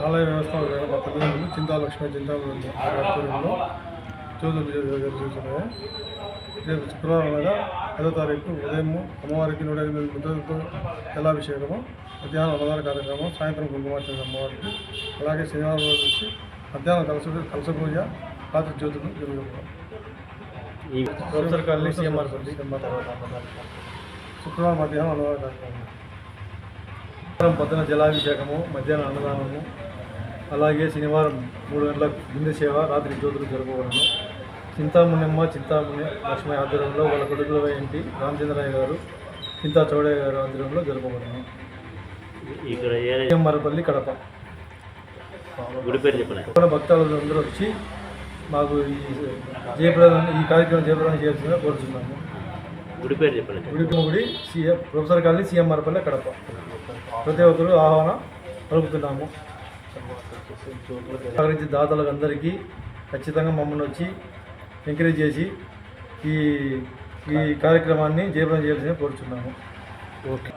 ఆలయ వ్యవస్థ మా తల్లిదండ్రులు చింతాలక్ష్మి చింతామణి ఆధ్వర్యంలో జ్యోతులు జరుగుతున్నాయి. రేపు శుక్రవారం అనగా 5వ తారీఖు ఉదయం అమ్మవారికి 108 ముద్దలతో జలాభిషేకము, మధ్యాహ్నం అన్నదాన కార్యక్రమం, సాయంత్రం కుంకుమార్చన అమ్మవారికి, అలాగే శనివారం రోజు వచ్చి మధ్యాహ్నం కలస పూజ, రాత్రి జ్యోతులు జరుగుతున్నాయి. ఈ ప్రొఫెసర్ కాలనీ సీఎంఆర్ శుక్రవారం మధ్యాహ్నం అన్నదాన కార్యక్రమం, పొద్దున జలాభిషేకము, మధ్యాహ్నం అన్నదానము, అలాగే శనివారం 3 గంటలకు బిందె సేవ, రాత్రి జ్యోతులు జరుపుకోవడము. చింతామణిమ్మ చింతామణి లక్ష్మి ఆధ్వర్యంలో వాళ్ళ కొడుకుల ఏంటి రామచంద్రయ్య గారు, చింతా చౌడయ్య గారు ఆధ్వర్యంలో జరుపుకోవడము. మరపల్లి కడప గుడి పేరు చెప్పండి. భక్తులు అందరూ వచ్చి మాకు ఈ కార్యక్రమం జయప్రదం చేయాల్సిందిగా కోరుతున్నాము. గుడి పేరు చెప్పండి. గుడి ప్రొఫెసర్ కాలనీ సీఎంఆర్పల్లి కడప. ప్రతి ఒక్కరు ఆహ్వానం పలుకుతున్నాము. సహకరించి దాతలకు అందరికీ ఖచ్చితంగా మమ్మల్ని వచ్చి ఎంకరేజ్ చేసి ఈ కార్యక్రమాన్ని జయప్రదం చేయాల్సిందిగా కోరుచున్నాము. ఓకే.